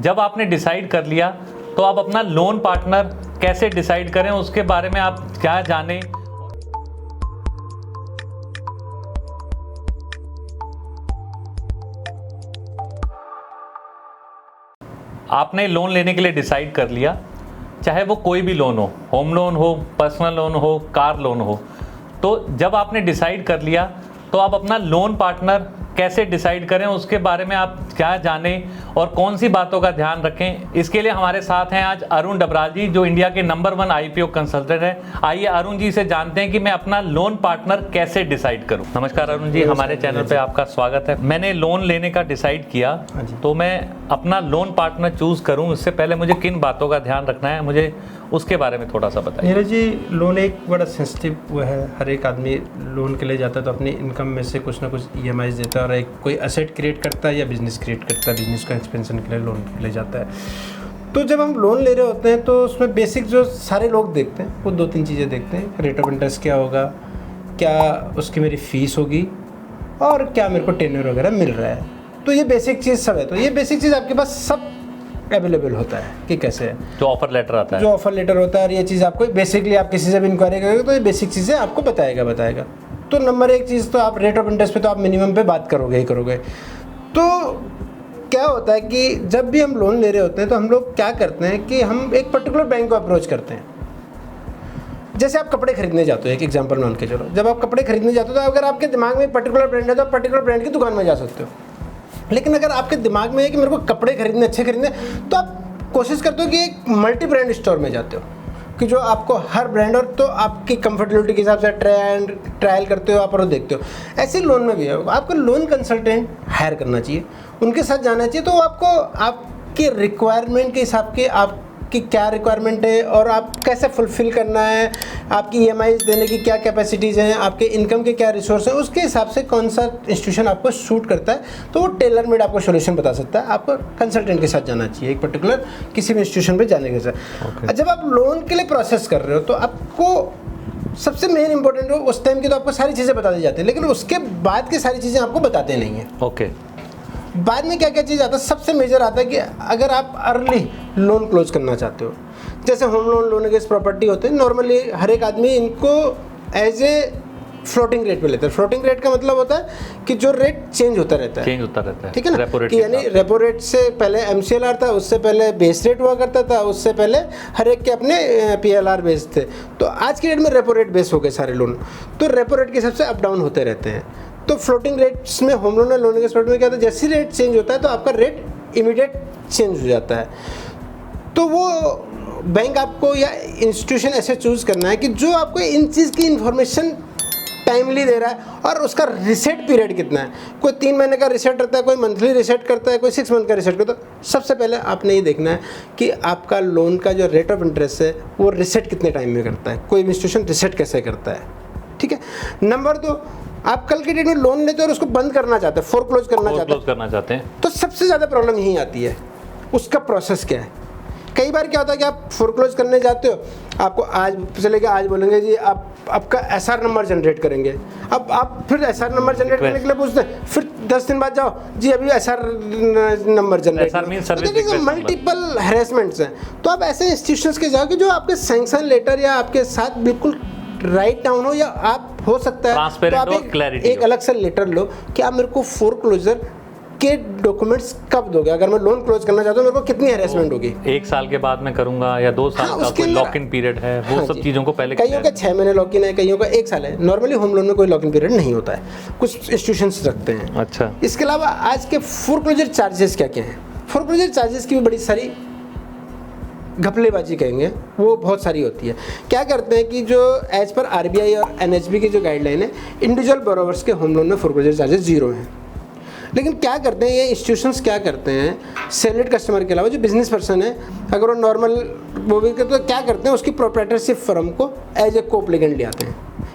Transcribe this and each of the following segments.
जब आपने डिसाइड कर लिया तो आप अपना लोन पार्टनर कैसे डिसाइड करें, उसके बारे में आप क्या जानें। आपने लोन लेने के लिए डिसाइड कर लिया, चाहे वो कोई भी लोन हो, होम लोन हो, पर्सनल लोन हो, कार लोन हो। तो जब आपने डिसाइड कर लिया तो आप अपना लोन पार्टनर कैसे डिसाइड करें, उसके बारे में आप क्या जानें और कौन सी बातों का ध्यान रखें। इसके लिए हमारे साथ हैं आज अरुण डबराल जी, जो इंडिया के नंबर 1 IPO कंसल्टेंट है। आइए अरुण जी से जानते हैं कि मैं अपना लोन पार्टनर कैसे डिसाइड करूं। नमस्कार अरुण जी, हमारे चैनल पे आपका स्वागत है। मैंने लोन लेने का डिसाइड किया, तो मैं अपना लोन पार्टनर चूज करूं, उससे पहले मुझे किन बातों का ध्यान रखना है, मुझे उसके बारे में थोड़ा सा बताइए। नीरज जी, लोन एक बड़ा सेंसिटिव वो है। हर एक आदमी लोन के लिए जाता है तो अपनी इनकम में से कुछ ना कुछ EMIs देता है, और एक कोई असेट क्रिएट करता है या बिजनेस क्रिएट करता है, बिजनेस का एक्सपेंशन के लिए लोन के लिए जाता है। तो जब हम लोन ले रहे होते हैं तो उसमें बेसिक जो सारे लोग देखते हैं वो 2-3 चीज़ें देखते हैं। रेट ऑफ इंटरेस्ट क्या होगा, क्या उसकी मेरी फ़ीस होगी, और क्या मेरे को टेन्योर वगैरह मिल रहा है। तो ये बेसिक चीज़ सब है। तो ये बेसिक चीज़ आपके पास सब अवेलेबल होता है कि कैसे है। जो ऑफर लेटर आता है, जो ऑफर लेटर होता है, और ये चीज़ आपको बेसिकली आप किसी से भी इंक्वायरी करोगे तो ये बेसिक चीज़ें आपको बताएगा। तो नंबर 1 चीज़ तो आप रेट ऑफ इंटरेस्ट पे तो आप मिनिमम पे बात करोगे ही करोगे। तो क्या होता है कि जब भी हम लोन ले रहे होते हैं तो हम लोग क्या करते हैं कि हम एक पर्टिकुलर बैंक को अप्रोच करते हैं। जैसे आप कपड़े खरीदने जाते हो, एक एग्जांपल मान के चलो, जब आप कपड़े खरीदने जाते हो तो अगर आपके दिमाग में पर्टिकुलर ब्रांड है तो आप पर्टिकुलर ब्रांड की दुकान में जा सकते हो। लेकिन अगर आपके दिमाग में है कि मेरे को कपड़े खरीदने अच्छे खरीदने, तो आप कोशिश करते हो कि एक मल्टी ब्रांड स्टोर में जाते हो कि जो आपको हर ब्रांड और तो आपकी कंफर्टेबिलिटी के हिसाब से ट्रायल करते हो आप और देखते हो। ऐसे लोन में भी है, आपको लोन कंसल्टेंट हायर करना चाहिए, उनके साथ जाना चाहिए। तो आपको आपके रिक्वायरमेंट के हिसाब के आपकी क्या रिक्वायरमेंट है और आप कैसे फुलफ़िल करना है, आपकी EMIs देने की क्या कैपेसिटीज़ हैं, आपके इनकम के क्या रिसोर्स हैं, उसके हिसाब से कौन सा इंस्टीट्यूशन आपको सूट करता है, तो वो टेलर मेड आपको सोल्यूशन बता सकता है। आपको कंसल्टेंट के साथ जाना चाहिए, एक पर्टिकुलर किसी भी इंस्टीट्यूशन पे जाने के साथ। जब आप लोन के लिए प्रोसेस कर रहे हो तो आपको सबसे मेन इंपॉर्टेंट हो उस टाइम की तो आपको सारी चीज़ें बता दी जाती है, लेकिन उसके बाद की सारी चीज़ें आपको बताते नहीं हैं। ओके। बाद में क्या क्या चीज़ आता है, सबसे मेजर आता है कि अगर आप अर्ली लोन क्लोज करना चाहते हो, जैसे होम लोन अगेंस्ट प्रॉपर्टी होते हैं, नॉर्मली हर एक आदमी इनको एज ए फ्लोटिंग रेट पे लेता है। फ्लोटिंग रेट का मतलब होता है कि जो रेट चेंज होता रहता है, ठीक है ना, कि यानी रेपो रेट से पहले MCLR था, उससे पहले बेस रेट हुआ करता था, उससे पहले हर एक के अपने PLR बेस थे। तो आज की डेट में रेपो रेट बेस हो गए सारे लोन, तो रेपो रेट के हिसाब से अप डाउन होते रहते हैं। तो फ्लोटिंग रेट्स में होम लोन और लोन अगेंस्ट प्रॉपर्टी में क्या होता है, जैसे रेट चेंज होता है तो आपका रेट इमीडिएट चेंज हो जाता है। तो वो बैंक आपको या इंस्टीट्यूशन ऐसे चूज़ करना है कि जो आपको इन चीज़ की इंफॉर्मेशन टाइमली दे रहा है, और उसका रिसेट पीरियड कितना है। कोई 3 महीने का रिसेट रहता है, कोई मंथली रिसेट करता है, कोई 6 मंथ का रिसेट करता है। सबसे पहले आपने ये देखना है कि आपका लोन का जो रेट ऑफ इंटरेस्ट है वो रिसेट कितने टाइम में करता है, कोई इंस्टीट्यूशन रिसेट कैसे करता है, ठीक है। नंबर 2, आप कल के डेट में लोन लेते हो और उसको बंद करना चाहते हैं, फोरक्लोज करना चाहते हैं, तो सबसे ज़्यादा प्रॉब्लम यही आती है, उसका प्रोसेस क्या है। कई बार क्या होता है कि आप फोरक्लोज करने जाते हो, आपको आज चलेगा, आज बोलेंगे जी आप आपका SR नंबर जनरेट करेंगे। अब आप फिर SR नंबर जनरेट करने के लिए पूछते हैं, फिर 10 दिन बाद जाओ जी अभी SR नंबर जनरेट, मल्टीपल हैरेसमेंट्स हैं। तो आप ऐसे इंस्टीट्यूशंस के जाओ कि जो आपके सैंक्शन लेटर या आपके साथ बिल्कुल राइट डाउन हो, या आप हो सकता है तो आप एक अलग से लेटर लो कि आप मेरे को फोरक्लोजर के डॉक्यूमेंट्स कब दोगे, अगर मैं लोन क्लोज करना चाहता हूँ मेरे को कितनी हैरेसमेंट होगी, 1 साल के बाद मैं करूंगा या 2 साल का कोई लॉक इन पीरियड है, वो सब चीज़ों को पहले। कईयों का 6 महीने लॉक इन है, कईयों का 1 साल है। नॉर्मली होम लोन में कोई लॉक इन पीरियड नहीं होता है, कुछ इंस्टीट्यूशंस रखते हैं। अच्छा। इसके अलावा आज के फोरक्लोजर चार्जेस क्या क्या हैं, फोरक्लोजर चार्जेस की भी बड़ी सारी घपलेबाजी कहेंगे, वो बहुत सारी होती है। क्या करते हैं कि जो एज पर RBI और NHB की जो गाइडलाइन है, इंडिविजुअल बोरोवर्स के होम लोन में फोरक्लोजर चार्जेस 0 हैं। लेकिन क्या करते हैं ये इंस्टीट्यूशंस, क्या करते हैं सैलरीड कस्टमर के अलावा जो बिजनेस पर्सन है, अगर वो नॉर्मल वो भी करते तो क्या करते हैं उसकी प्रोप्राइटरशिप फर्म को एज ए कोऑप्लिकेंट ले आते हैं,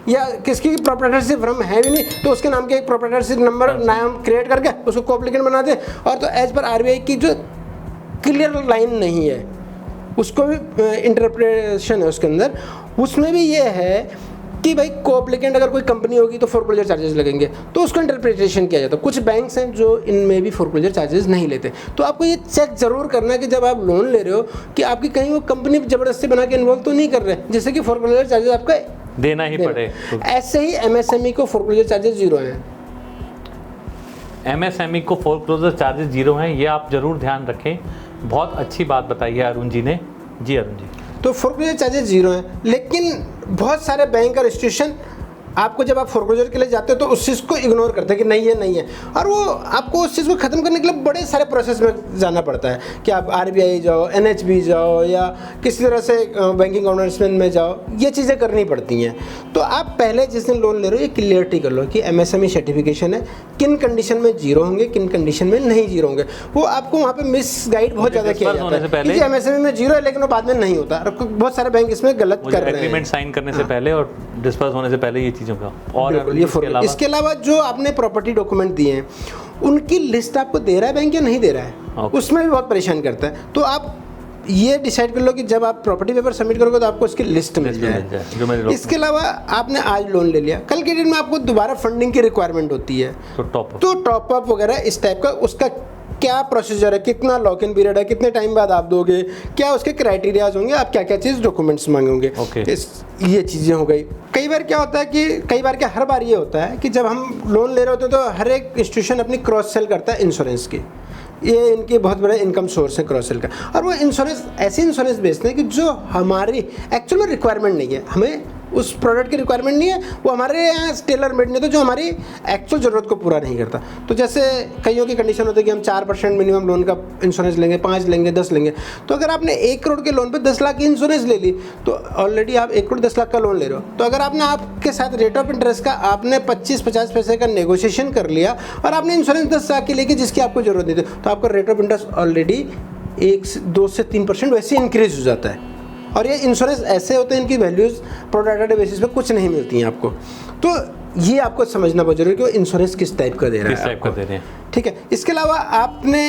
या किसकी प्रोप्राइटरशिप फर्म है भी नहीं तो उसके नाम के एक प्रोप्राइटरशिप नंबर नाम क्रिएट करके उसको कोऑप्लिकेंट बना दे। और तो एज पर RBI की जो क्लियर लाइन नहीं है, उसको भी इंटरप्रिटेशन है उसके अंदर, उसमें भी ये है कि भाई को एप्लीकेंट अगर कोई कंपनी होगी तो फोरक्लोजर चार्जेस लगेंगे, तो उसको इंटरप्रिटेशन किया जाता है। कुछ बैंक्स हैं जो इनमें भी फोरक्लोजर चार्जेस नहीं लेते। तो आपको ये चेक जरूर करना है कि जब आप लोन ले रहे हो कि आपकी कहीं वो कंपनी ज़बरदस्ती बना के इन्वॉल्व तो नहीं कर रहे हैं, जिससे कि फोरक्लोजर चार्जेस आपका देना ही पड़े। ऐसे ही एमएसएमई को फोरक्लोजर चार्जेस 0 हैं। एमएसएमई को फोरक्लोजर चार्जेस 0 हैं, ये आप जरूर ध्यान रखें। बहुत अच्छी बात बताई है अरुण जी ने। जी अरुण जी, तो फोरक्लोजर चार्जेस 0 हैं, लेकिन बहुत सारे बैंक और इंस्टीट्यूशन आपको जब आप फोरक्लोजर के लिए जाते हो तो उस चीज़ को इग्नोर करते हैं कि नहीं है नहीं है, और वो आपको उस चीज़ को ख़त्म करने के लिए बड़े सारे प्रोसेस में जाना पड़ता है कि आप आरबीआई जाओ, एनएचबी जाओ, या किसी तरह से बैंकिंग ऑर्गेनाइजेशन में जाओ, ये चीज़ें करनी पड़ती हैं। तो आप पहले जिस दिन लोन ले रहे हो ये क्लियरिटी कर लो कि एमएसएमई सर्टिफिकेशन है, किन कंडीशन में 0 होंगे, किन कंडीशन में नहीं 0 होंगे। वो आपको वहाँ पे मिस गाइड बहुत ज़्यादा किया जाता है कि एमएसएमई में 0 है लेकिन वो बाद में नहीं होता, और बहुत सारे बैंक इसमें गलत कर रहे हैं। एग्रीमेंट साइन करने से पहले और डिस्पर्स होने से पहले ये चीज़ों का। और ये इसके अलावा जो आपने प्रॉपर्टी डॉक्यूमेंट दिए हैं उनकी लिस्ट आपको दे रहा है बैंक या नहीं दे रहा है, उसमें भी बहुत परेशान करता है। तो आप ये डिसाइड कर लो कि जब आप प्रॉपर्टी पेपर सबमिट करोगे तो आपको उसकी लिस्ट मिल जाए। इसके अलावा आपने आज लोन ले लिया, कल के डेट में आपको दोबारा फंडिंग की रिक्वायरमेंट होती है, तो टॉप अप वगैरह इस टाइप का उसका क्या प्रोसीजर है, कितना लॉक इन पीरियड है, कितने टाइम बाद आप दोगे, क्या उसके क्राइटेरियाज होंगे, आप क्या क्या चीज़ डॉक्यूमेंट्स मांगोगे। ये चीज़ें हो गई। कई बार क्या होता है कि हर बार ये होता है कि जब हम लोन ले रहे होते हैं तो हर एक इंस्टीट्यूशन अपनी क्रॉस सेल करता है इंश्योरेंस की। ये इनके बहुत बड़े इनकम सोर्स है क्रॉस सेल का, और वो इंश्योरेंस ऐसी इंश्योरेंस बेचते हैं कि जो हमारी एक्चुअल में रिक्वायरमेंट नहीं है, हमें उस प्रोडक्ट की रिक्वायरमेंट नहीं है, वो हमारे यहाँ टेलर मेड नहीं, तो जो हमारी एक्चुअल ज़रूरत को पूरा नहीं करता। तो जैसे कईयों की कंडीशन होती है कि हम 4% मिनिमम लोन का इंश्योरेंस लेंगे, 5 लेंगे, 10 लेंगे। तो अगर आपने 1 करोड़ के लोन पे 10 लाख की इंश्योरेंस ले ली तो ऑलरेडी आप 1 करोड़ 10 लाख का लोन ले रहे हो। तो अगर आपने आपके साथ रेट ऑफ इंटरेस्ट का आपने 25-50 पैसे का नेगोशिएशन कर लिया और आपने इंश्योरेंस 10 लाख की लेके जिसकी आपको जरूरत नहीं थी, तो आपका रेट ऑफ इंटरेस्ट ऑलरेडी 2 से 3% वैसे इंक्रीज हो जाता है। और ये इंश्योरेंस ऐसे होते हैं, इनकी वैल्यूज़ प्रोडक्ट बेसिस पे कुछ नहीं मिलती हैं आपको। तो ये आपको समझना बहुत जरूरी है कि वो इंश्योरेंस किस टाइप का दे रहा है, किस टाइप का दे रहे हैं। ठीक है। इसके अलावा आपने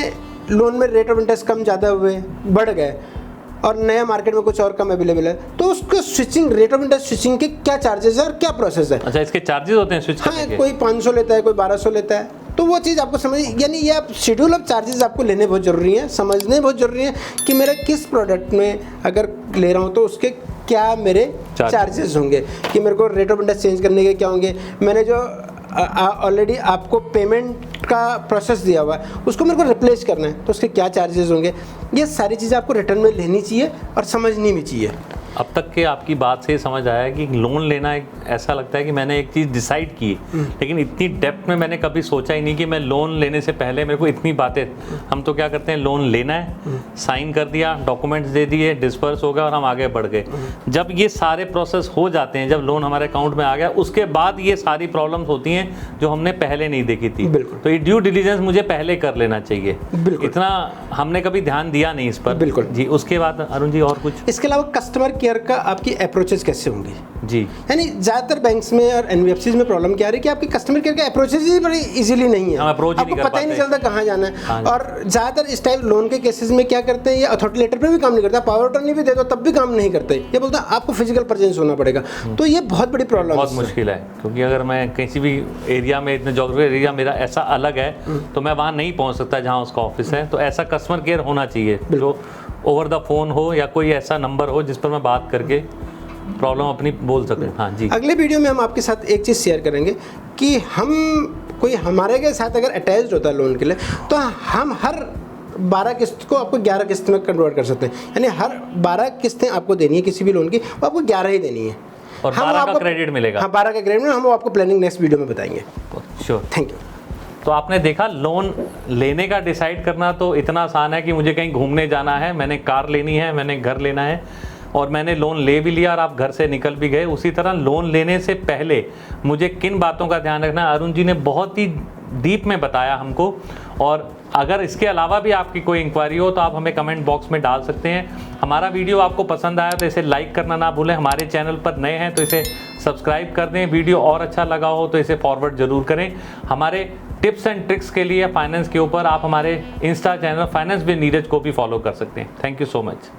लोन में रेट ऑफ इंटरेस्ट कम ज़्यादा हुए, बढ़ गए, और नया मार्केट में कुछ और कम अवेलेबल है, तो उसको switching, rate of interest switching के क्या चार्जेस है और क्या प्रोसेस है। अच्छा, इसके चार्जेस होते हैं स्विच करने के? कोई 500 लेता है, कोई 1200 लेता है। तो वो चीज़ आपको समझ, यानी ये आप शेड्यूल ऑफ चार्जेस आपको लेने बहुत ज़रूरी है, समझने बहुत ज़रूरी है कि मेरा किस प्रोडक्ट में अगर ले रहा हूँ तो उसके क्या मेरे चार्जेस होंगे, कि मेरे को रेट ऑफ इंटरेस्ट चेंज करने के क्या होंगे, मैंने जो ऑलरेडी आपको पेमेंट का प्रोसेस दिया हुआ है उसको मेरे को रिप्लेस करना है तो उसके क्या चार्जेस होंगे। ये सारी चीज़ें आपको रिटर्न में लेनी चाहिए और समझनी भी चाहिए। अब तक के आपकी बात से समझ आया कि लोन लेना एक ऐसा लगता है कि मैंने एक चीज़ डिसाइड की, लेकिन इतनी डेप्थ में मैंने कभी सोचा ही नहीं कि मैं लोन लेने से पहले मेरे को इतनी बातें। हम तो क्या करते हैं, लोन लेना है, साइन कर दिया, डॉक्यूमेंट्स दे दिए, डिस्पर्स हो गया और हम आगे बढ़ गए। जब ये सारे प्रोसेस हो जाते हैं, जब लोन हमारे अकाउंट में आ गया, उसके बाद ये सारी प्रॉब्लम्स होती हैं जो हमने पहले नहीं देखी थी। तो ये ड्यू डिलिजेंस मुझे पहले कर लेना चाहिए। इतना हमने कभी ध्यान दिया नहीं इस पर। बिल्कुल जी। उसके बाद अरुण जी और कुछ? इसके अलावा कस्टमर केयर का आपकी अप्रोचेस कैसे होंगी जी। यानी ज़्यादातर बैंक्स में और एनबीएफसीज में प्रॉब्लम क्या आ रही है कि आपकी कस्टमर केयर के अप्रोचेस ही बड़ी इजीली नहीं है, आपको पता ही नहीं चलता कहाँ जाना है। और ज़्यादातर इस टाइप लोन के केसेस में क्या करते हैं, ये अथॉरिटी लेटर पे भी काम नहीं करता, पावर अटॉर्नी भी दे दो तब भी काम नहीं करते, ये बोलता है आपको फिजिकल प्रेजेंस होना पड़ेगा। तो ये बहुत बड़ी प्रॉब्लम, बहुत मुश्किल है, क्योंकि अगर मैं किसी भी एरिया में, इतने जोग्राफिकल एरिया मेरा ऐसा अलग है तो मैं वहाँ नहीं पहुँच सकता जहाँ उसका ऑफिस है। तो ऐसा कस्टमर केयर होना चाहिए जो ओवर द फोन हो या कोई ऐसा नंबर हो जिस पर मैं बात करके प्रॉब्लम अपनी बोल सकूं। हाँ जी। अगले वीडियो में हम आपके साथ एक चीज़ शेयर करेंगे कि हम कोई हमारे के साथ अगर अटैच्ड होता है लोन के लिए तो हम हर 12 किस्त को आपको 11 किस्त में कन्वर्ट कर सकते हैं। यानी हर 12 किस्तें आपको देनी है किसी भी लोन की, वो आपको 11 ही देनी है और 12 का क्रेडिट मिलेगा। हाँ, 12 का क्रेडिट मिलेगा। हम आपको प्लानिंग नेक्स्ट वीडियो में बताएंगे। श्योर। Thank you. तो आपने देखा, लोन लेने का डिसाइड करना तो इतना आसान है कि मुझे कहीं घूमने जाना है, मैंने कार लेनी है, मैंने घर लेना है और मैंने लोन ले भी लिया और आप घर से निकल भी गए। उसी तरह लोन लेने से पहले मुझे किन बातों का ध्यान रखना है, अरुण जी ने बहुत ही डीप में बताया हमको। और अगर इसके अलावा भी आपकी कोई इंक्वायरी हो तो आप हमें कमेंट बॉक्स में डाल सकते हैं। हमारा वीडियो आपको पसंद आया तो इसे लाइक करना ना भूलें। हमारे चैनल पर नए हैं तो इसे सब्सक्राइब कर दें। वीडियो और अच्छा लगा हो तो इसे फॉरवर्ड जरूर करें। हमारे टिप्स एंड ट्रिक्स के लिए फाइनेंस के ऊपर आप हमारे Insta channel finance with Neeraj को भी फॉलो कर सकते हैं। Thank you so much.